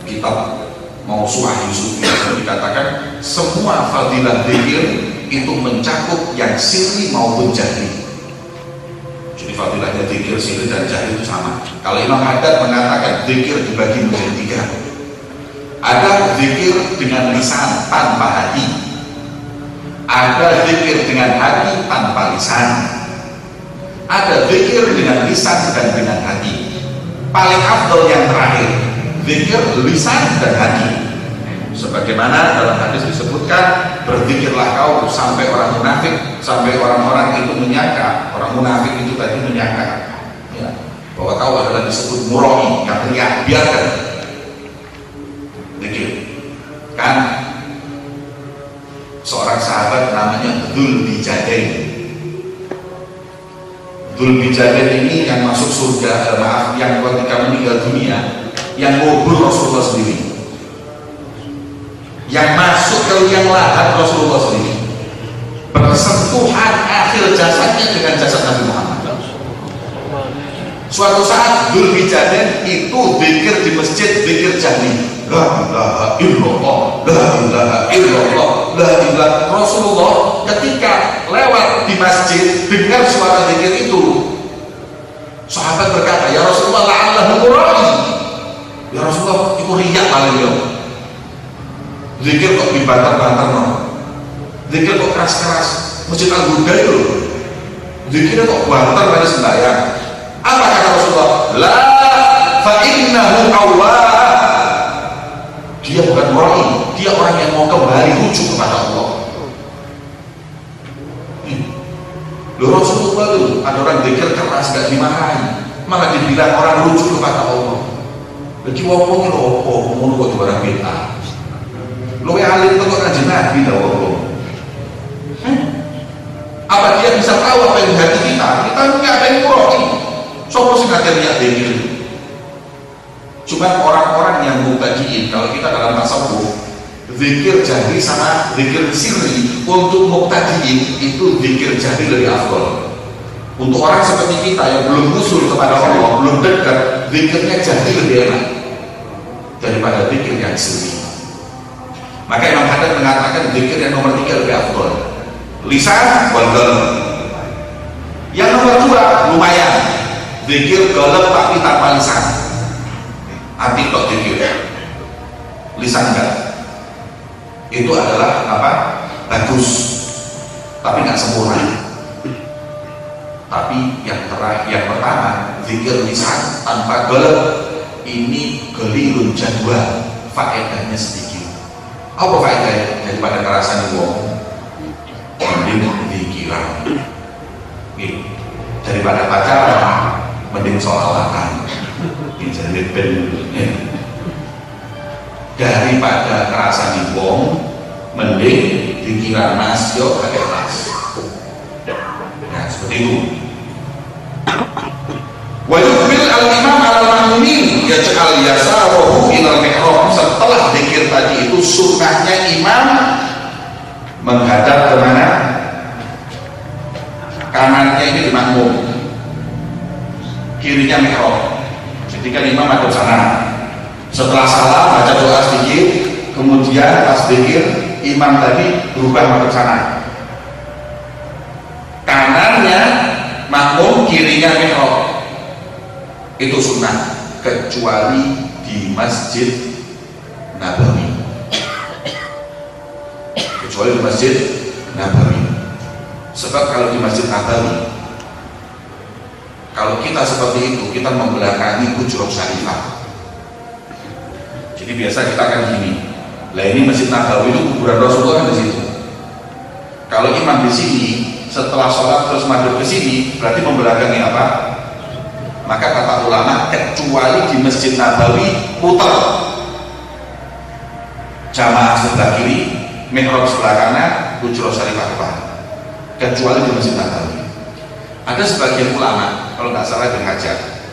kitab Mausu'ah Yusufi, dikatakan semua fadilah zikir itu mencakup yang sirri maupun jahri. Jadi fadilahnya zikir sirri dan jahri itu sama. Kalau Imam Haddad mengatakan zikir dibagi menjadi 3. Ada zikir dengan lisan tanpa hati, ada zikir dengan hati tanpa lisan, ada zikir dengan lisan dan dengan hati. Paling afdal yang terakhir, zikir lisan dan hati. Sebagaimana dalam hadis disebutkan, berzikirlah kau sampai orang munafik, sampai orang-orang itu menyangka, orang munafik itu tadi menyangka ya, bahwa kau adalah disebut muroi, yang teriak. Biarkan zikir. Kan seorang sahabat namanya Dzulbijadain. Dzulbijadain ini yang masuk surga, yang ketika meninggal dunia, yang ngubur Rasulullah sendiri, yang masuk ke liang lahat Rasulullah sendiri, bersentuhan akhir jasadnya dengan jasad Nabi Muhammad. Suatu saat Dzulbijadain itu zikir di masjid, zikir jahri, la ilaha illallah, la ilaha illallah, la ilaha. Rasulullah ketika lewat di masjid dengar suara zikir itu, sahabat berkata, ya Rasulullah, la'allahu muradi, ya Rasulullah, itu riak paling ya, zikir kok dibantar-bantar no, zikir kok keras-keras. Masjid Al-Huda itu zikirnya kok bantar pada sembahyang. Apa kata Rasulullah? La fa innahu awwab, dia bukan orang, dia orang yang mau kembali rujuk kepada Allah. Loh, Rasulullah itu ada orang zikir keras gak dimarahi, malah dibilang orang rujuk kepada Allah. Lagi wong-wong itu ngono kok barang bid'ah. Luwe alim kok kanjeng Nabi ta wong. Apa dia bisa tahu apa yang di hati kita? Kita punya apa yang murah. Sopo sing ngajarnya zikir. Cuma orang-orang yang mubtadi'in, kalau kita dalam tasawuf, zikir jahri sama zikir sirri, untuk mubtadi'in itu zikir jahri lebih afdal. Untuk orang seperti kita yang belum usul kepada Allah, belum dekat, zikirnya jahri lebih enak daripada zikir yang sirri. Maka Imam Haddad mengatakan zikir yang nomor 3 lebih afdal, lisan wal qalb. Yang nomor 2 lumayan, zikir qalb tapi tanpa lisan, hati kok zikir, lisan enggak. Itu adalah apa? Bagus, tapi nggak sempurna. Tapi yang terakhir, yang pertama, zikir lisan tanpa qalb, ini gelirun jadwal, faedahnya sedikit. Apa faedahnya? Daripada kerasan wong, mending zikiran. Daripada pacaran, mending sholawatan. Jadi daripada kerasan wong, mending zikiran mas yo pakai mas. Nah, seperti itu. Wajibul al-imam al-mahmumin yaj'al yasarahu ilal mihrab. Setelah zikir tadi itu, sunnahnya imam menghadap kemana? Kanannya ini di makmum, kirinya mihrab. Jadi kan imam madhab sana. Setelah salam baca doa sedikit, kemudian pas zikir imam tadi berubah madhab sana. Kanannya makmum, kirinya mihrab. Itu sunnah, kecuali di Masjid Nabawi. Kecuali di Masjid Nabawi. Sebab kalau di Masjid Nabawi, kalau kita seperti itu, kita membelakangi Hujrah Syarifah. Jadi biasa kita akan gini, lah ini Masjid Nabawi itu kuburan Rasulullah kan di situ. Kalau imam di sini setelah sholat terus madhep ke sini berarti membelakangi apa? Maka kata ulama kecuali di Masjid Nabawi putar jamaah sebelah kiri, mihrab sebelah kanan, hujrah syarifah depan, kecuali di Masjid Nabawi. Ada sebagian ulama kalau nggak salah Ibnu Hajar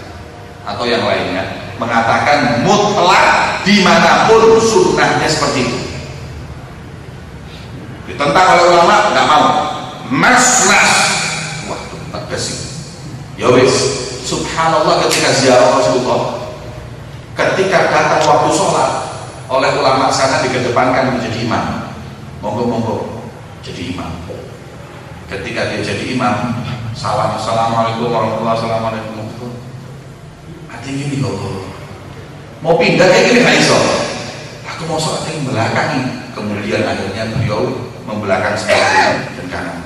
atau yang lainnya mengatakan mutlak dimanapun sunnahnya seperti itu. Ditentang oleh ulama nggak mau, mas, wah tegas sih. Ya wis. Subhanallah, ketika ziarah Rasulullah, ketika datang waktu sholat oleh ulama sana dikedepankan menjadi imam, monggo jadi imam. Ketika dia jadi imam, assalamualaikum warahmatullahi wabarakatuh. Hati gini kok mau pindah kayak gini nggak iso. Aku mau sholat yang belakangi. Kemudian akhirnya beliau membelakang sebelah dan kanan.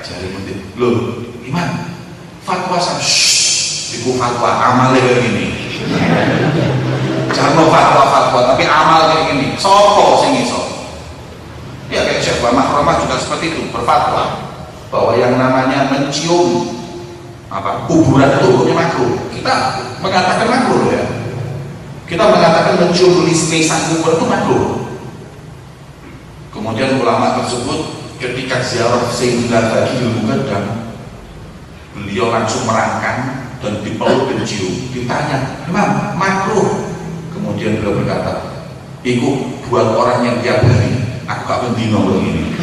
Jari mentit, loh imam, fatwa sama ibu fatwa amalnya kayak gini. Jangan fatwa tapi amal kayak gini. Sopo sing iso. Ya kayak Syekh Mahramah juga seperti itu, berfatwa bahwa yang namanya mencium kuburan itu hukumnya makruh. Kita mengatakan makruh ya. Kita mengatakan mencium lisan kubur itu makruh. Kemudian ulama tersebut ketika ziarah Sayyidina Baqi Al-Muqaddam, beliau langsung merangkang dan dipeluk dan cium. Ditanya, Imam, makruh. Kemudian beliau berkata, itu buat orang yang tiap hari, aku gak mendino begini.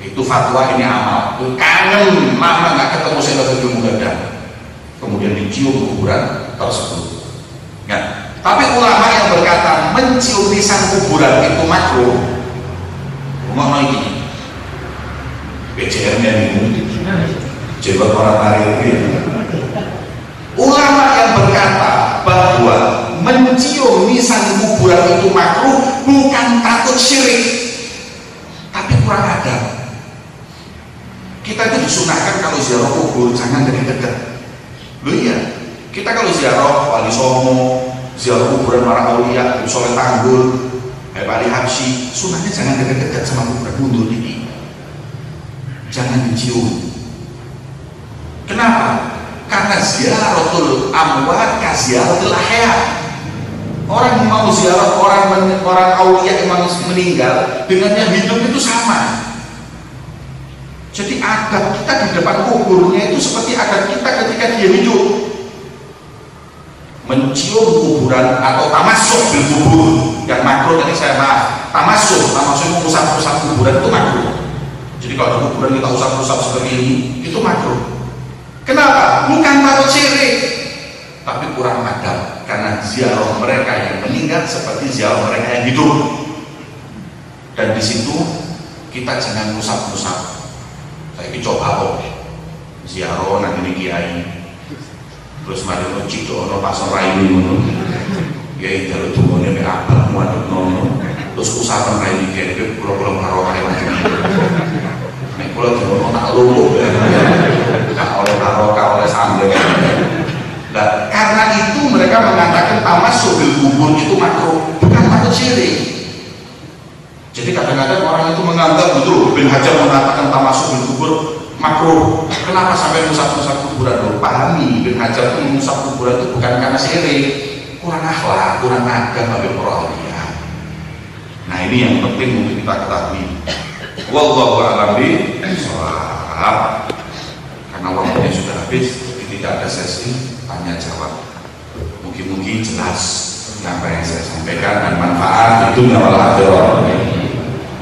Itu fatwa, ini amal. Kangen lama gak ketemu Sayyidina Muqaddam. Kemudian dicium kuburan tersebut. Nah, tapi ulama yang berkata mencium lisan kuburan itu makruh. Ngomong ini, PCR-nya ini, coba orang hari ini. Ulama yang berkata bahwa mencium lisan kuburan itu makruh bukan takut syirik, tapi kurang adab. Kita itu disunahkan kalau ziarah kubur jangan dekat-dekat. Loh iya, kita kalau ziarah Wali Songo, ziarah kuburan para aulia, Soleh Tanggul, Wali Habsyi, sunahnya jangan dekat-dekat sama kuburan, mundur ini. Jangan dicium. Kenapa? Karena ziaratul amwat ka ziaratul ahya. Orang mau ziarah orang aulia yang meninggal dengan yang hidup itu sama. Jadi adab kita di depan kuburnya itu seperti adab kita ketika dia hidup. Mencium kuburan atau tamasuk bil kubur yang makruh tadi saya maaf. Tamasuk mengusap-usap kuburan itu makruh. Jadi kalau ada kuburan kita usap-usap seperti ini itu makruh. Kenapa? Bukan takut syirik, tapi kurang adab. Karena ziarah mereka yang meninggal seperti ziarah mereka yang hidup. Dan di situ kita jangan musab-musab. Saya coba kok ziarah nanti ini kiai. Terus mari masjid ono pasar rayu ngono. Kiai jalu tungone mek abang muadep nono. Terus usahakan rayu kiai pulau-pulau karo kae macam. Nek kula dhewe tak luluh ya. Oleh barokah, oleh sambel. Nah, karena itu mereka mengatakan tamasuk bil kubur itu makruh, bukan takut syirik. Jadi kadang-kadang orang itu menganggap betul Ibnu Hajar mengatakan tamasuk bil kubur makruh. Kenapa sampai musab-musab kuburan? Pahami, Ibnu Hajar itu musab kuburan itu bukan karena syirik, kurang akhlak, kurang adab bagi para aulia. Nah, ini yang penting untuk kita ketahui. Wallahu a'lam bishawab. Karena waktunya sudah habis, jadi tidak ada sesi tanya jawab. Mungkin jelas apa yang saya sampaikan dan manfaat itu wal akhirah.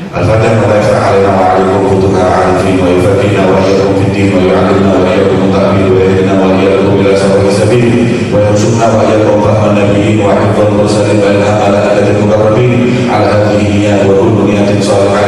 Al-Fatihah wa alaina wa alaikum futuha arifin wa yufaqina wa iyyakum fid din wa yu'allimna wa iyyakum ta'bid wa yahdina wa iyyakum ila sawa'is sabil wa yarzuqna wa iyyakum fahman nabiyyin wa hifdhan mursalin wa ilham ala akadil muqarrabin ala hadhihi niyyat wa kullu niyyatin salihah